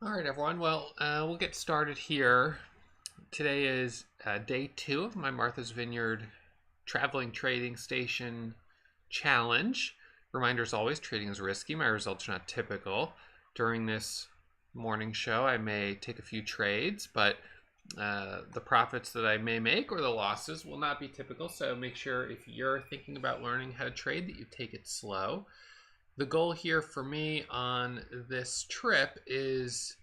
All right, everyone. Well, we'll get started here. Today is day 2 of my Martha's Vineyard Traveling Trading Station Challenge. Reminder as always, trading is risky. My results are not typical. During this morning show, I may take a few trades, but the profits that I may make or the losses will not be typical. So make sure if you're thinking about learning how to trade that you take it slow. The goal here for me on this trip is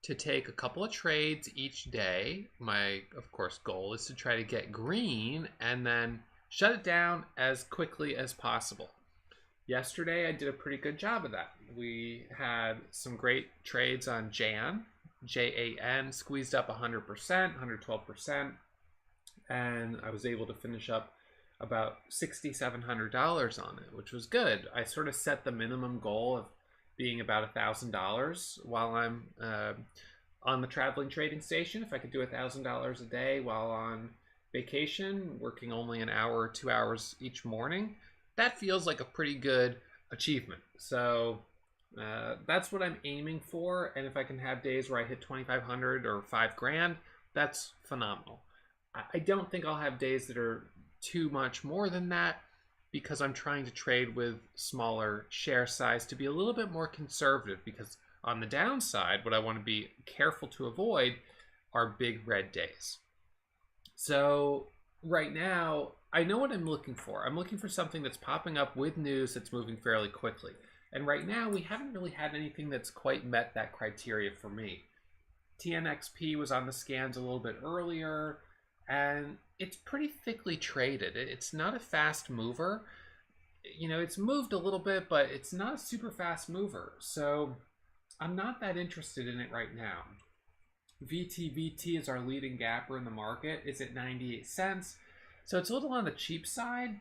to take a couple of trades each day. My, of course, goal is to try to get green and then shut it down as quickly as possible. Yesterday, I did a pretty good job of that. We had some great trades on JAN, J-A-N, squeezed up 100%, 112%, and I was able to finish up about $6,700 on it, which was good. I sort of set the minimum goal of being about $1,000 while I'm on the traveling trading station. If I could do $1,000 a day while on vacation, working only an hour or 2 hours each morning, that feels like a pretty good achievement. So that's what I'm aiming for. And if I can have days where I hit 2,500 or $5,000, that's phenomenal. I don't think I'll have days that are too much more than that because I'm trying to trade with smaller share size to be a little bit more conservative, because on the downside, what I want to be careful to avoid are big red days. So right now, I know what I'm looking for. I'm looking for something that's popping up with news that's moving fairly quickly. And right now, we haven't really had anything that's quite met that criteria for me. TNXP was on the scans a little bit earlier, and it's pretty thickly traded. It's not a fast mover. You know, it's moved a little bit, but it's not a super fast mover. So I'm not that interested in it right now. VTVT is our leading gapper in the market. It's at 98 cents. So it's a little on the cheap side.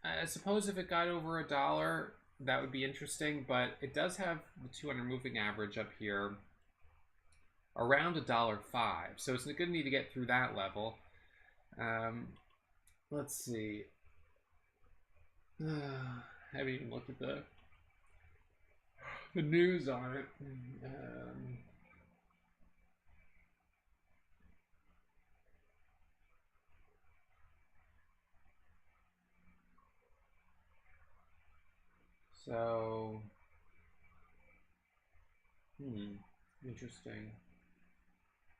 I suppose if it got over $1, that would be interesting, but it does have the 200 moving average up here around $1.05. So it's going to need to get through that level. Let's see. I haven't even looked at the news on it. So, interesting.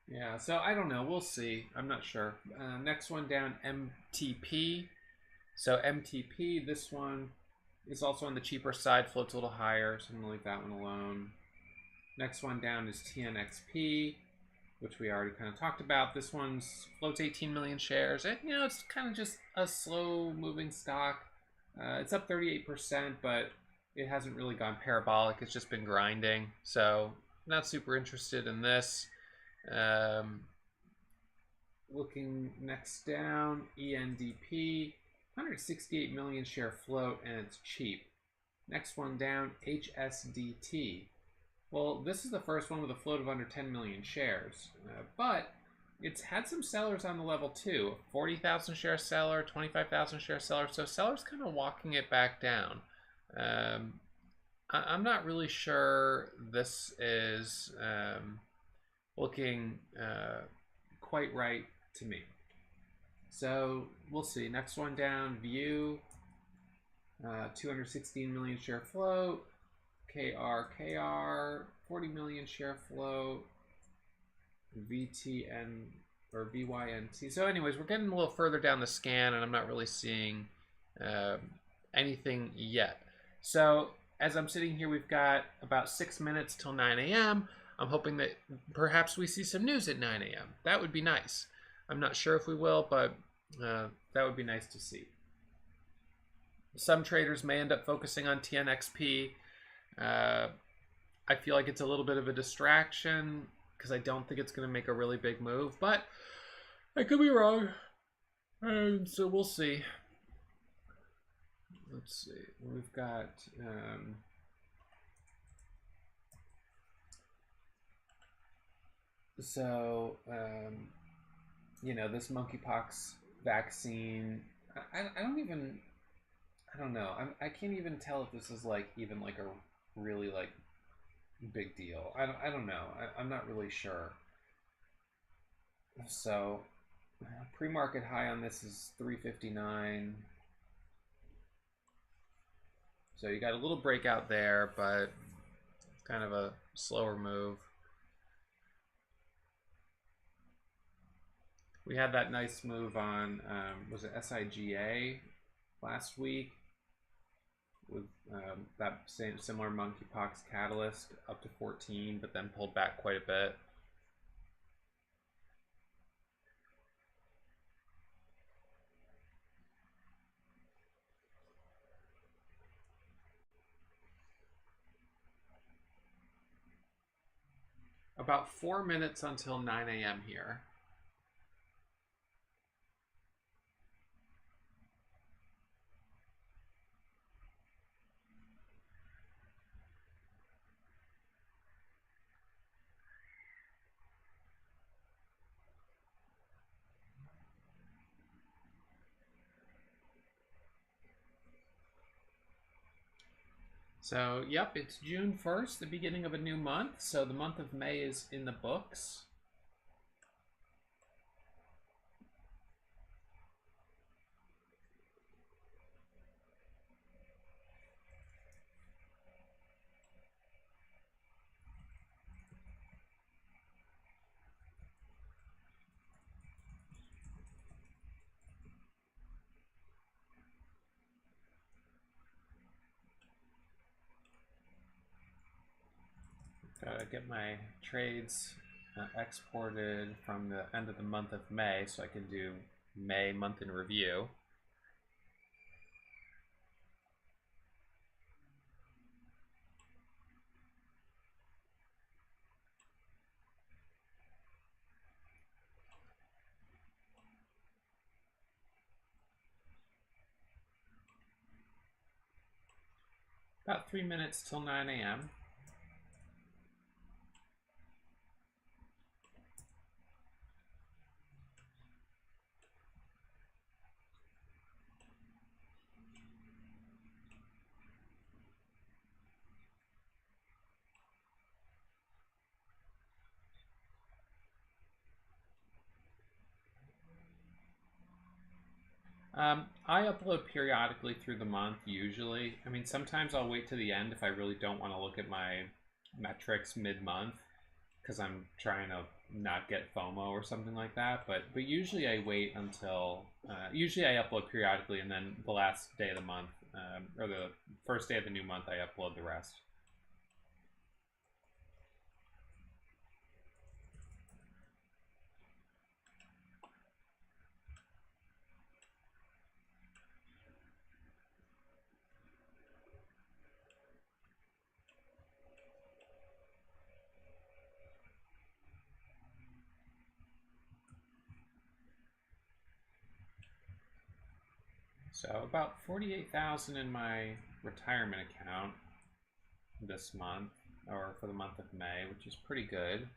Yeah, so I don't know. We'll see. I'm not sure. Next one down, MTP. So MTP, this one is also on the cheaper side, floats a little higher, so I'm going to leave that one alone. Next one down is TNXP, which we already kind of talked about. This one's floats 18 million shares. And, you know, it's kind of just a slow-moving stock. It's up 38%, but it hasn't really gone parabolic. It's just been grinding. So not super interested in this. Looking next down, ENDP, 168 million share float, and it's cheap. Next one down, HSDT. Well, this is the first one with a float of under 10 million shares, but it's had some sellers on the level too. 40,000 share seller, 25,000 share seller, so sellers kind of walking it back down. I'm not really sure this is looking quite right to me. So we'll see. Next one down, View, 216 million share float, KR, 40 million share float, VTN or VYNT. So anyways, we're getting a little further down the scan, and I'm not really seeing anything yet. So as I'm sitting here, we've got about 6 minutes till 9 a.m. I'm hoping that perhaps we see some news at 9 a.m. That would be nice. I'm not sure if we will, but that would be nice to see. Some traders may end up focusing on TNXP. I feel like it's a little bit of a distraction because I don't think it's going to make a really big move, but I could be wrong. So we'll see. Let's see. We've got you know, this monkeypox vaccine. I don't know. I can't even tell if this is like even like a really like big deal. I don't know. I'm not really sure. So pre-market high on this is 359. So you got a little breakout there, but kind of a slower move. We had that nice move on, was it SIGA last week with that same similar monkeypox catalyst up to 14, but then pulled back quite a bit. About 4 minutes until 9 a.m. here. So, yep, it's June 1st, the beginning of a new month. So the month of May is in the books. Gotta get my trades exported from the end of the month of May so I can do May month in review. About 3 minutes till 9 a.m. I upload periodically through the month, usually. I mean, sometimes I'll wait to the end if I really don't want to look at my metrics mid-month because I'm trying to not get FOMO or something like that. But usually I wait until, usually I upload periodically, and then the last day of the month, or the first day of the new month, I upload the rest. So about 48,000 in my retirement account this month, or for the month of May, which is pretty good.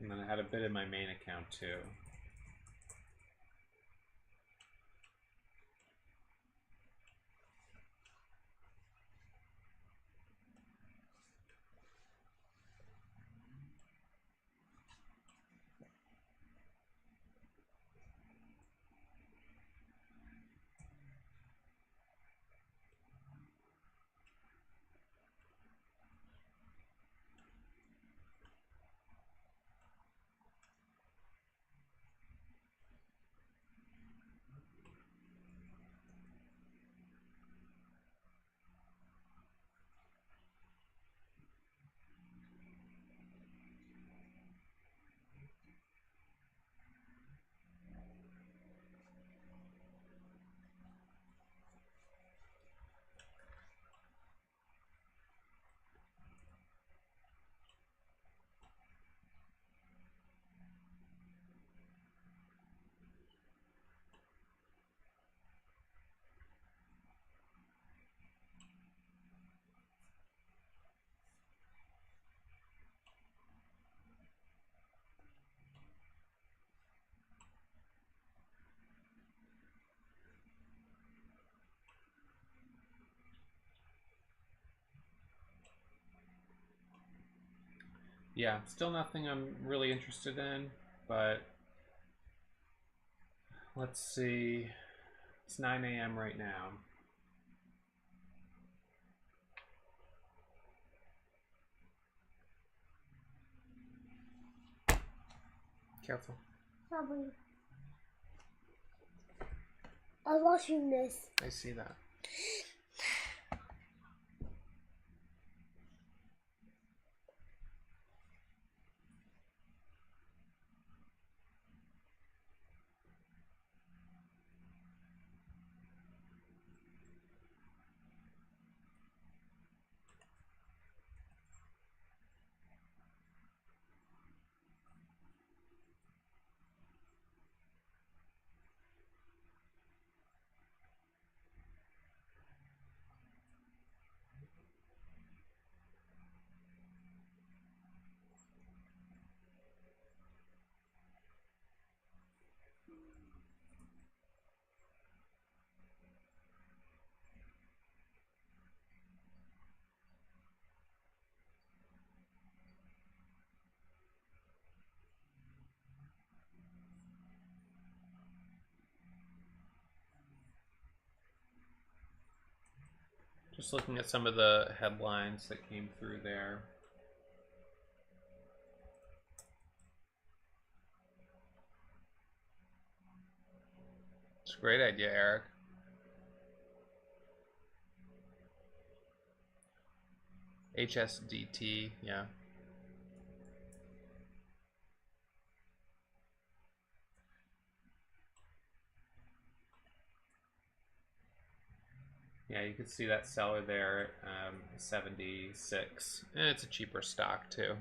And then I had a bit in my main account too. Yeah, still nothing I'm really interested in, but let's see. It's 9 a.m. right now. Careful. Sorry. I was watching this. I see that. Just looking at some of the headlines that came through there. It's a great idea, Eric. HSDT, yeah. Yeah, you can see that seller there at 76. And it's a cheaper stock too.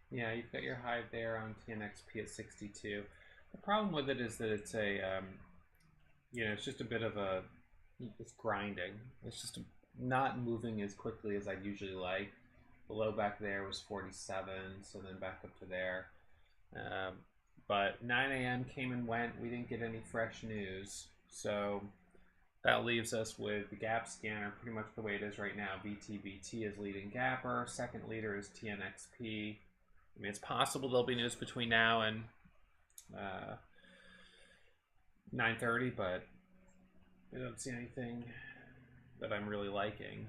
Yeah, you've got your high there on TNXP at 62. The problem with it is that it's a, it's just a bit of a, it's grinding. It's just not moving as quickly as I'd usually like. The low back there was 47, so then back up to there. But 9 a.m. came and went. We didn't get any fresh news. So that leaves us with the gap scanner pretty much the way it is right now. VTBT is leading gapper. Second leader is TNXP. I mean, it's possible there'll be news between now and 9:30, but I don't see anything that I'm really liking.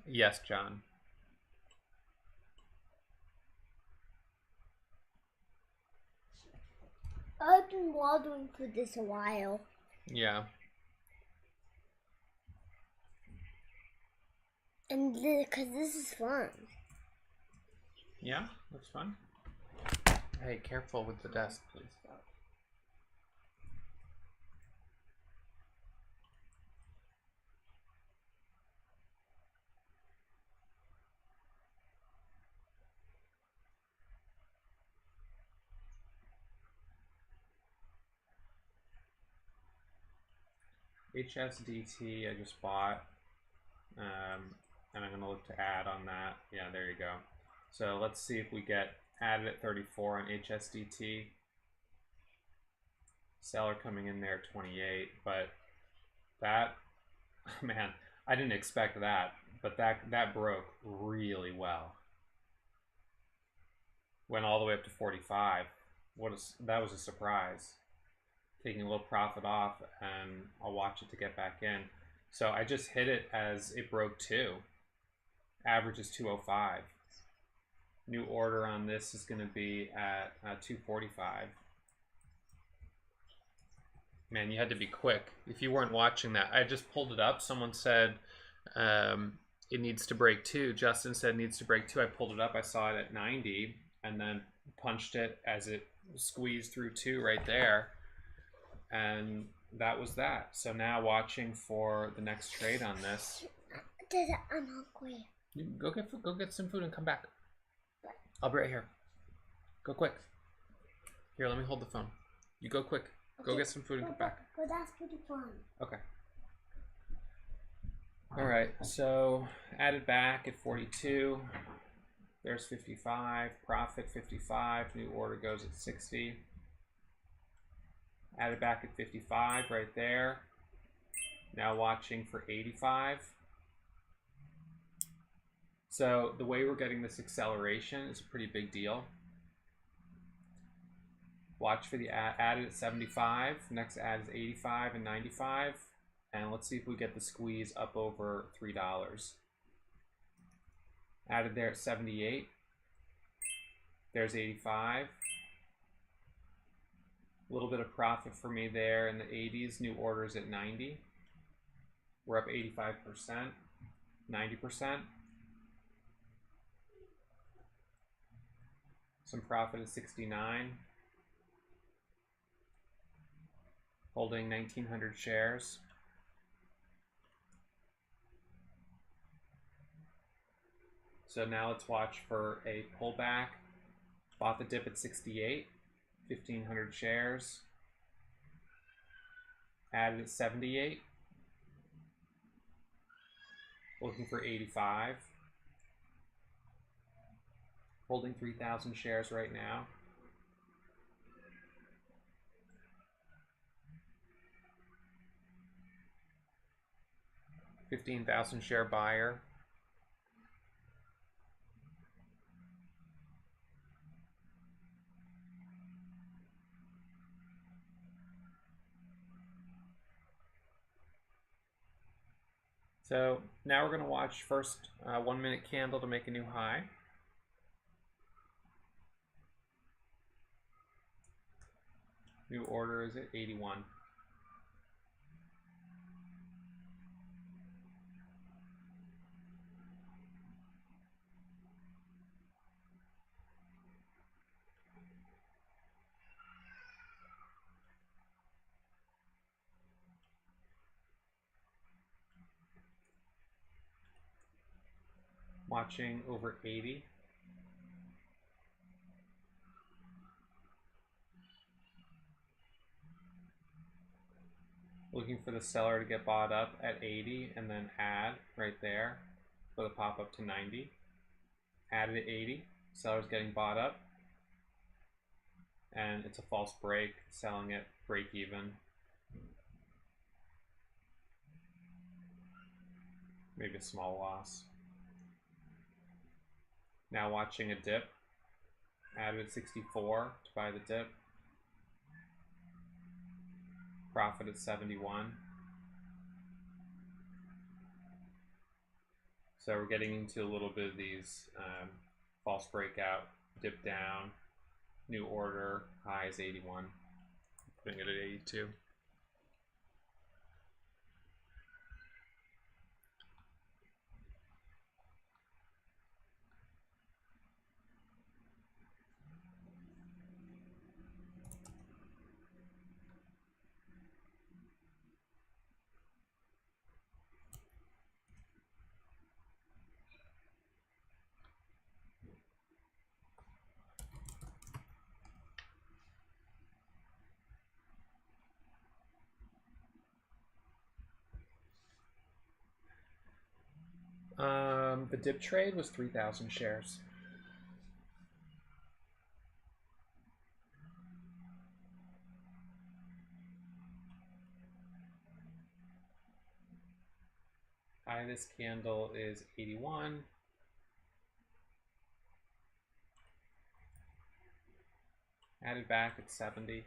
Yes, John. I've been wondering for this a while. Yeah. And because this is fun. Yeah, that's fun. Hey, careful with the desk, please. HSDT I just bought, and I'm going to look to add on that. Yeah, there you go. So let's see if we get added at 34 on HSDT. Seller coming in there 28, but that, man, I didn't expect that, but that broke really well. Went all the way up to 45. That was a surprise. Taking a little profit off, and I'll watch it to get back in. So I just hit it as it broke 2. Average is 205. New order on this is going to be at 245. Man, you had to be quick. If you weren't watching that, I just pulled it up. Someone said it needs to break 2. Justin said it needs to break 2. I pulled it up. I saw it at 90 and then punched it as it squeezed through 2 right there. And that was that. So now watching for the next trade on this. Dad, I'm hungry. You go get some food and come back. I'll be right here. Go quick. Here, let me hold the phone. You go quick. Okay. Go get some food and come back. But that's pretty fun. Okay. All right. So added back at 42. There's 55. Profit 55. New order goes at 60. Added back at 55 right there. Now watching for 85. So the way we're getting this acceleration is a pretty big deal. Watch for the added at 75. Next add is 85 and 95. And let's see if we get the squeeze up over $3. Added there at 78. There's 85. A little bit of profit for me there in the 80s. New orders at 90. We're up 85%, 90%. Some profit at 69. Holding 1,900 shares. So now let's watch for a pullback. Bought the dip at 68. 1,500 shares. Added at 78. Looking for 85. Holding 3,000 shares right now. $15,000 share buyer. So now we're going to watch first 1 minute candle to make a new high. New order is at 81. Watching over 80. Looking for the seller to get bought up at 80 and then add right there for the pop up to 90. Added at 80. Seller's getting bought up. And it's a false break, selling it break even. Maybe a small loss. Now watching a dip. Added at 64 to buy the dip. Profit at 71. So we're getting into a little bit of these false breakout, dip down, new order, high is 81, putting it at 82. The dip trade was 3,000 shares. High of this candle is 81. Added back at 70.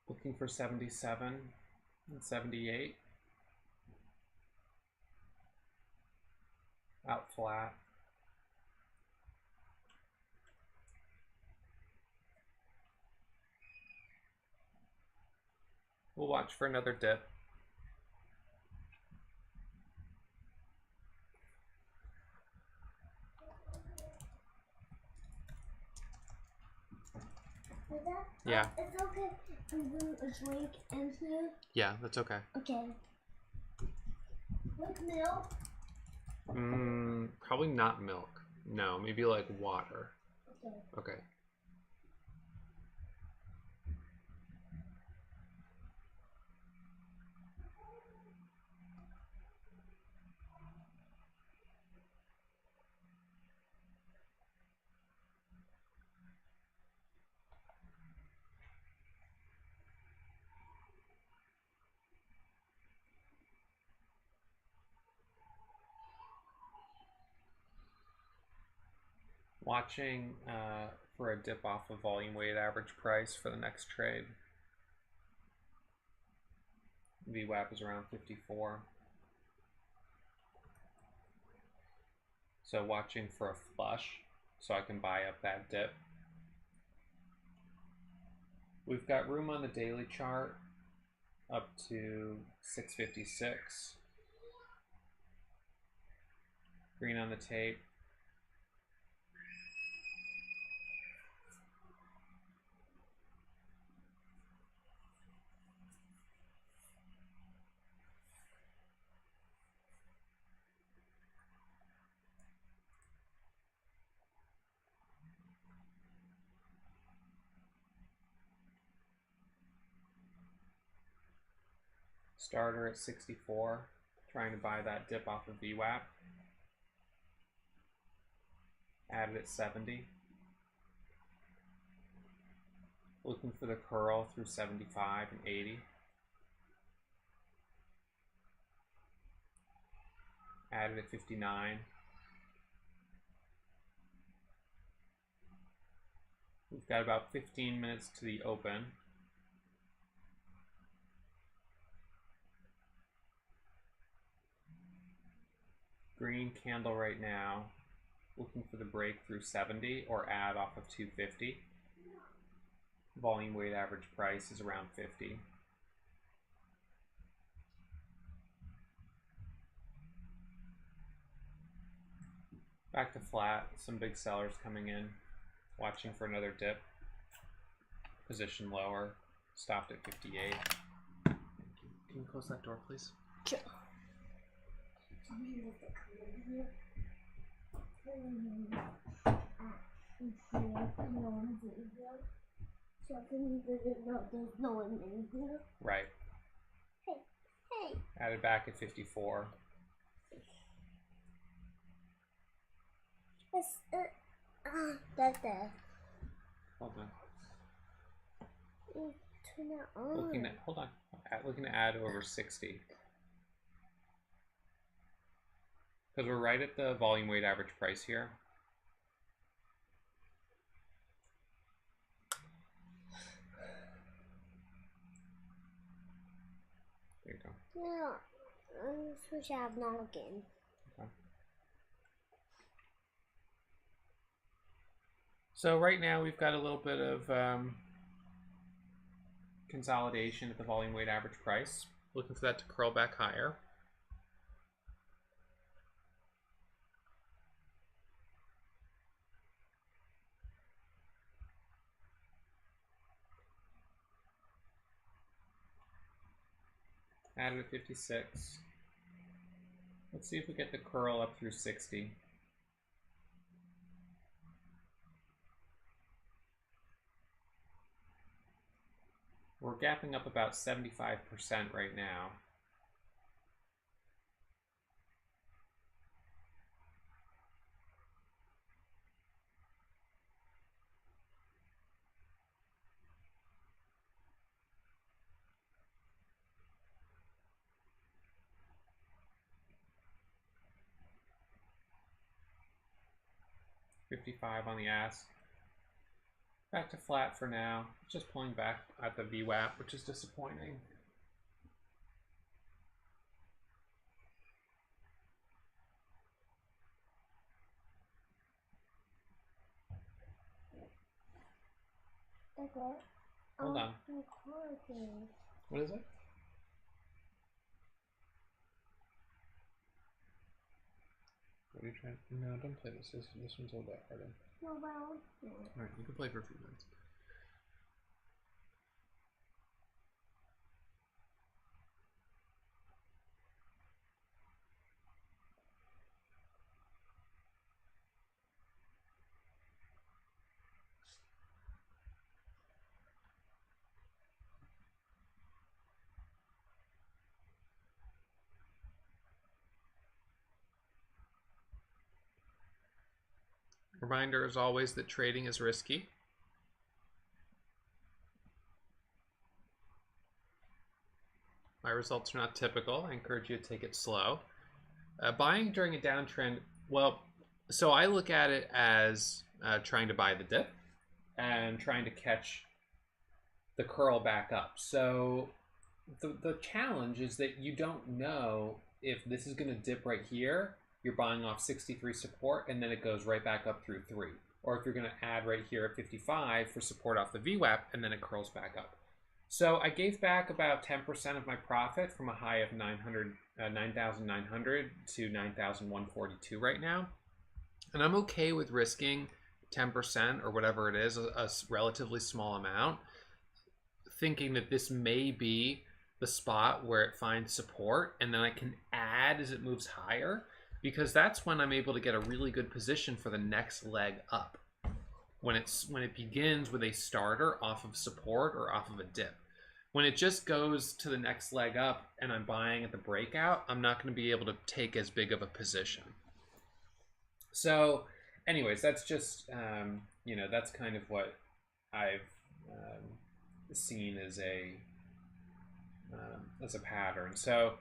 Looking for 77 and 78. Out flat. We'll watch for another dip. Yeah. It's okay. I'm doing a drink in here. Yeah, that's okay. Okay. With milk? Probably not milk. No, maybe like water. Okay. Okay. Watching for a dip off of volume weighted average price for the next trade. VWAP is around 54. So watching for a flush so I can buy up that dip. We've got room on the daily chart up to 656. Green on the tape. Starter at 64, trying to buy that dip off of VWAP. Added at 70. Looking for the curl through 75 and 80. Added at 59. We've got about 15 minutes to the open. Green candle right now. Looking for the break through 70 or add off of 250. Volume weighted average price is around 50. Back to flat, some big sellers coming in, watching for another dip. Position lower, stopped at 58. Can you close that door, please? Sure. There's no one in here. Right. Hey. Added back at 54. That's there. Hold on. Turn it on. Hold on. Looking to add over 60. Because we're right at the volume weighted average price here. There you go. Yeah. Switch out now again. Okay. So right now we've got a little bit of consolidation at the volume weight average price. Looking for that to curl back higher. Added at 56. Let's see if we get the curl up through 60. We're gapping up about 75% right now. $55 on the ask. Back to flat for now. Just pulling back at the VWAP, which is disappointing. Okay. Hold on. What is it? What are you trying? No, don't play this. This one's a little bit harder. No, well, no. All right, you can play for a few minutes. Reminder, as always, that trading is risky. My results are not typical. I encourage you to take it slow. Buying during a downtrend, well, so I look at it as trying to buy the dip and trying to catch the curl back up. So the challenge is that you don't know if this is going to dip right here. You're buying off 63 support and then it goes right back up through 3. Or if you're going to add right here at 55 for support off the VWAP and then it curls back up. So I gave back about 10% of my profit from a high of 9,900 to 9,142 right now. And I'm okay with risking 10% or whatever it is, a relatively small amount, thinking that this may be the spot where it finds support and then I can add as it moves higher, because that's when I'm able to get a really good position for the next leg up. When it begins with a starter off of support or off of a dip. When it just goes to the next leg up and I'm buying at the breakout, I'm not going to be able to take as big of a position. So anyways, that's just, that's kind of what I've seen as a pattern. So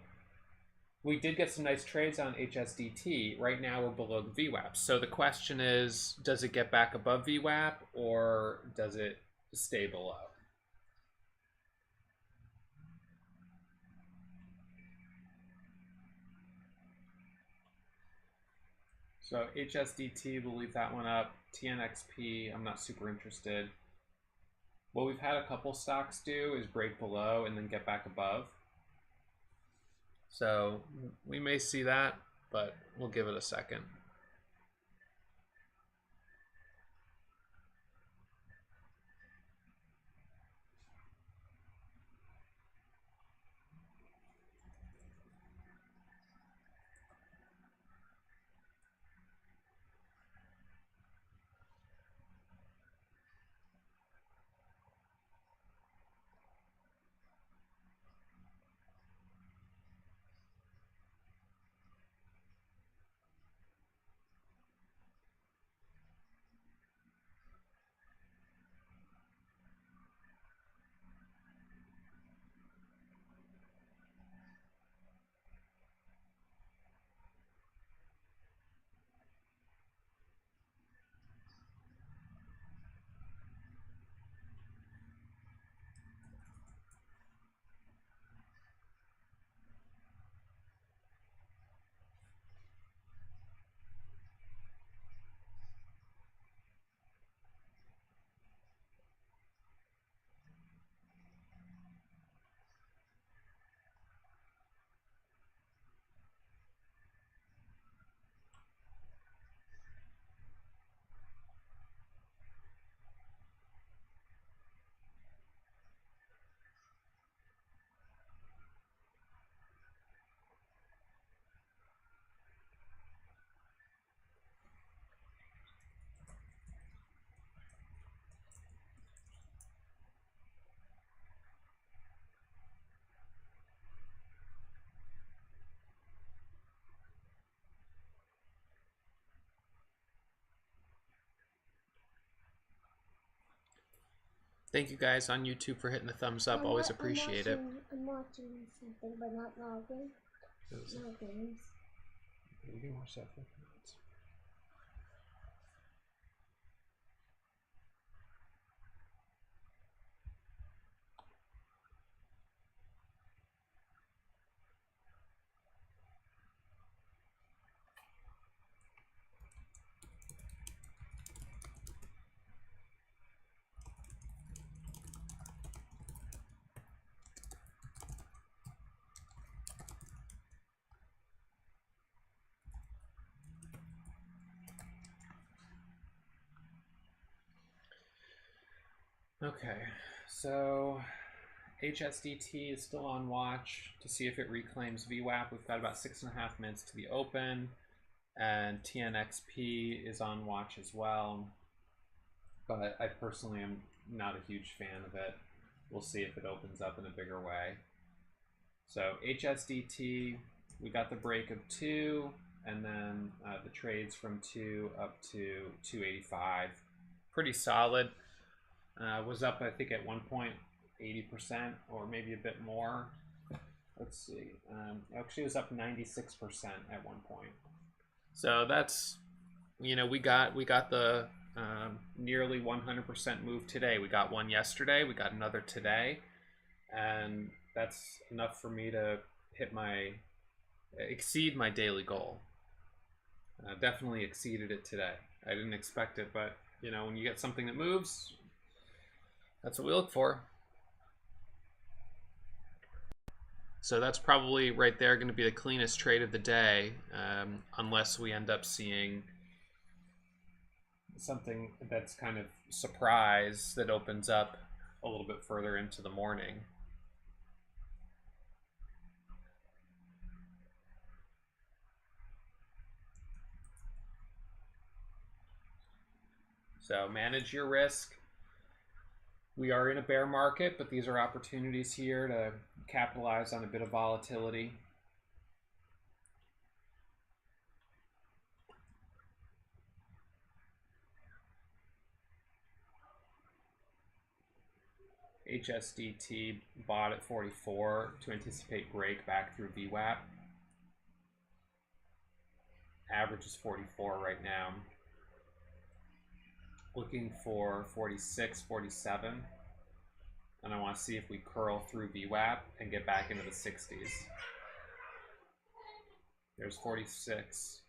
we did get some nice trades on HSDT. Right now we're below the VWAP. So the question is, does it get back above VWAP or does it stay below? So HSDT, we'll leave that one up. TNXP, I'm not super interested. What we've had a couple stocks do is break below and then get back above. So we may see that, but we'll give it a second. Thank you guys on YouTube for hitting the thumbs up. Always appreciate it. I'm watching something, but not logging. Logins. You can watch that. Okay, so HSDT is still on watch to see if it reclaims VWAP. We've got about 6.5 minutes to the open, and TNXP is on watch as well. But I personally am not a huge fan of it. We'll see if it opens up in a bigger way. So HSDT, we got the break of 2, and then the trades from 2 up to 285. Pretty solid. Was up, I think, at one point 80% or maybe a bit more. Let's see. Actually, it was up 96% at one point. So that's, you know, we got the nearly 100% move today. We got one yesterday. We got another today, and that's enough for me to exceed my daily goal. Definitely exceeded it today. I didn't expect it, but you know, when you get something that moves, that's what we look for. So that's probably right there going to be the cleanest trade of the day, unless we end up seeing something that's kind of surprise that opens up a little bit further into the morning. So manage your risk. We are in a bear market, but these are opportunities here to capitalize on a bit of volatility. HSDT bought at 44 to anticipate break back through VWAP. Average is 44 right now. Looking for 46, 47. And I want to see if we curl through VWAP and get back into the 60s. There's 46.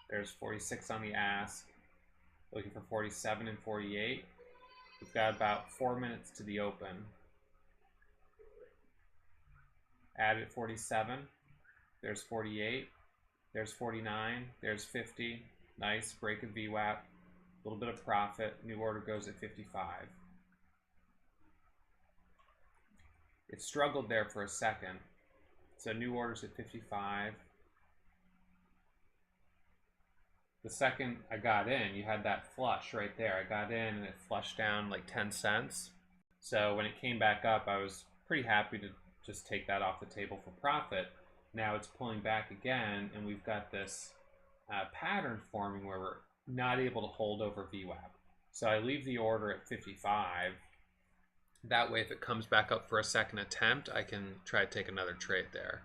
There's 46 on the ask. Looking for 47 and 48. We've got about 4 minutes to the open. Add at 47. There's 48. There's 49. There's 50. Nice. Break of VWAP. A little bit of profit. New order goes at 55. It struggled there for a second. So new orders at 55. The second I got in, you had that flush right there. I got in and it flushed down like 10 cents. So when it came back up, I was pretty happy to just take that off the table for profit. Now it's pulling back again, and we've got this pattern forming where we're not able to hold over VWAP. So I leave the order at 55. That way, if it comes back up for a second attempt, I can try to take another trade there.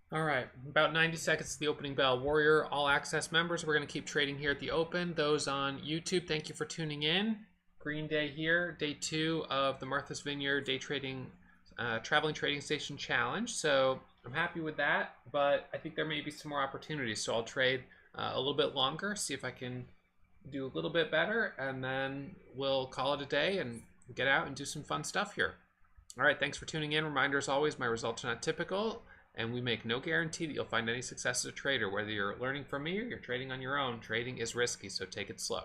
All right, about 90 seconds to the opening bell. Warrior All Access members, we're going to keep trading here at the open. Those on YouTube, thank you for tuning in. Green day here, day 2 of the Martha's Vineyard day trading, traveling trading station challenge. So I'm happy with that, but I think there may be some more opportunities. So I'll trade a little bit longer, see if I can do a little bit better, and then we'll call it a day and get out and do some fun stuff here. All right, thanks for tuning in. Reminder as always, my results are not typical, and we make no guarantee that you'll find any success as a trader. Whether you're learning from me or you're trading on your own, trading is risky, so take it slow.